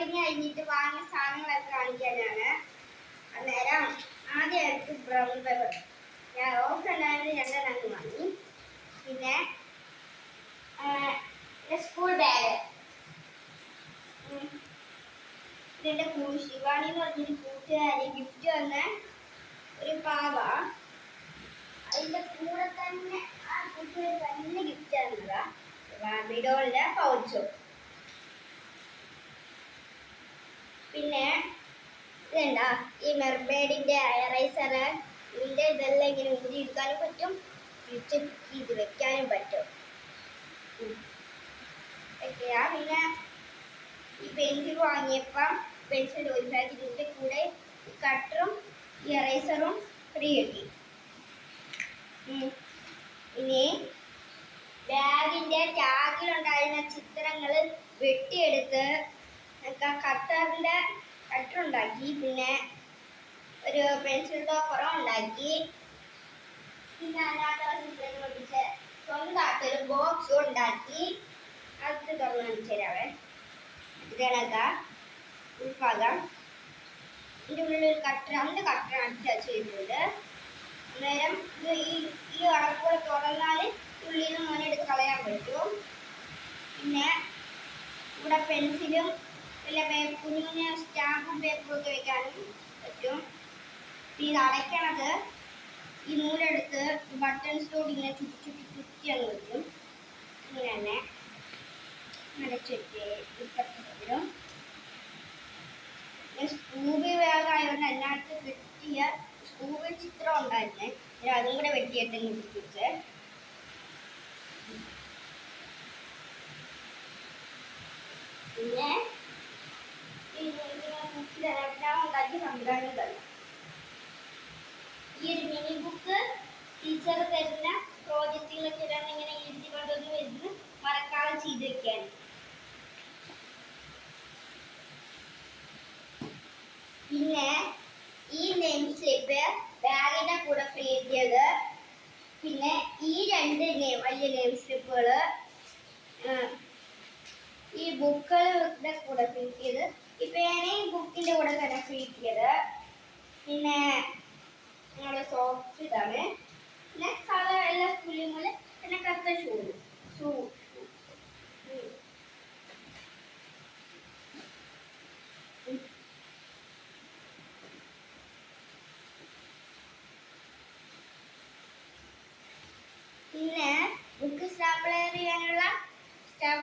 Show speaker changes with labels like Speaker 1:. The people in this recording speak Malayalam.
Speaker 1: ഷോപ്പിംഗ് കഴിഞ്ഞിട്ട് വാങ്ങിയ സാധനങ്ങളൊക്കെ കാണിക്കാനാണ്. അന്നേരം ആദ്യമായിട്ട് ബ്രൗൺ പേപ്പർ ഞാൻ ഓഫ് ഉണ്ടായിരുന്നു, രണ്ടെണ്ണം വാങ്ങി. പിന്നെ സ്കൂൾ ബാഗ്, ഇതെന്റെ ശിവാണി എന്ന് പറഞ്ഞൊരു കൂട്ടുകാരി ഗിഫ്റ്റ് വന്ന ഒരു പാവ. അതിന്റെ കൂടെ തന്നെ ആ കൂട്ടുകാരി തന്നെ ഗിഫ്റ്റ് തന്നതാ ബാർബിഡോളിന്റെ പൗച്ചും. പിന്നെ ഇതെന്താ ഈ മെർബേഡിന്റെ എറൈസർ. ഇതിന്റെ ഇതെല്ലാം ഇങ്ങനെ ഊരി എടുക്കാനും പറ്റും, തിരിച്ച് ഇത് വെക്കാനും പറ്റും. പിന്നെ ഈ പെൻസിൽ വാങ്ങിയപ്പം പെൻസിൽ ഒരു പാക്കറ്റിന്റെ കൂടെ ഈ കട്ടറും ഈ എറൈസറും ഫ്രീ കിട്ടി. ഇനി ബാഗിന്റെ ടാഗിലുണ്ടായിരുന്ന ചിത്രങ്ങൾ വെട്ടിയെടുത്ത് കട്ടറിന്റെ കട്ടർ ഉണ്ടാക്കി. പിന്നെ ഒരു പെൻസിൽ ടോപ്പറും ഉണ്ടാക്കി. പിന്നെ അതിനകത്ത് ചിത്രങ്ങൾ ഒട്ടിച്ച് സ്വന്തമായിട്ടൊരു ബോക്സും ഉണ്ടാക്കി. അത് തുറന്ന് കാണിച്ചു തരാവേ. ഇതിനക ഉൾഭാഗം ഇതിൻ്റെ ഉള്ളിൽ ഒരു കട്ടർ, അതിൻ്റെ കട്ടറാണ് ടച്ച് ചെയ്തിട്ടുണ്ട്. അന്നേരം ഈ അടക്കൂടെ തുറന്നാൽ ഉള്ളിൽ നിന്ന് മോനെടുത്ത് കളയാൻ പറ്റും. പിന്നെ ഇവിടെ പെൻസിലും പിന്നെ കുഞ്ഞു കുഞ്ഞു സ്റ്റാമ്പും പേപ്പറും ഒക്കെ വയ്ക്കാനും പറ്റും. ഇത് അടയ്ക്കണത് ഈ നൂലെടുത്ത് ബട്ടൺസിലോട് ഇങ്ങനെ ചുറ്റി അങ്ങ് വയ്ക്കും. ഇങ്ങനെ തന്നെ അടച്ചിട്ട് ഇപ്പുറത്തും സ്കൂബി ബാഗായതുകൊണ്ട് അതിനകത്ത് വെട്ടിയ സ്കൂബി ചിത്രം ഉണ്ടായിരുന്നേ, അതും കൂടെ വെട്ടിയിട്ട് മുട്ടിച്ച്. പിന്നെ ഉണ്ടാക്കിയ സംവിധാനം തന്നെ. ഈ ഒരു മിനി ബുക്ക് ടീച്ചർ തരുന്ന പ്രോജക്റ്റുകളൊക്കെ ഇങ്ങനെ എഴുതി കൊണ്ടൊന്ന് വരുന്ന മറക്കാതെ ചെയ്ത് വെക്കാൻ. പിന്നെ ഈ നെയിം സ്ലിപ്പ് ബാഗിന്റെ കൂടെ ഫ്രീ കിട്ടിയത്. പിന്നെ ഈ രണ്ട് വലിയ നെയിം സ്ലിപ്പുകൾ ഈ ബുക്കുകളുടെ കൂടെ ഫ്രീ കിട്ടിയത്. ഈ പേനയും ബുക്കിന്റെ കൂടെ തന്നെ ഫ്രീ കിട്ടിയത്. പിന്നെ ഞങ്ങളുടെ സോക്സ് ഇതാണ്. പിന്നെ കളർ എല്ലാ സ്കൂളിൽ പിന്നെ കത്ത ഷൂ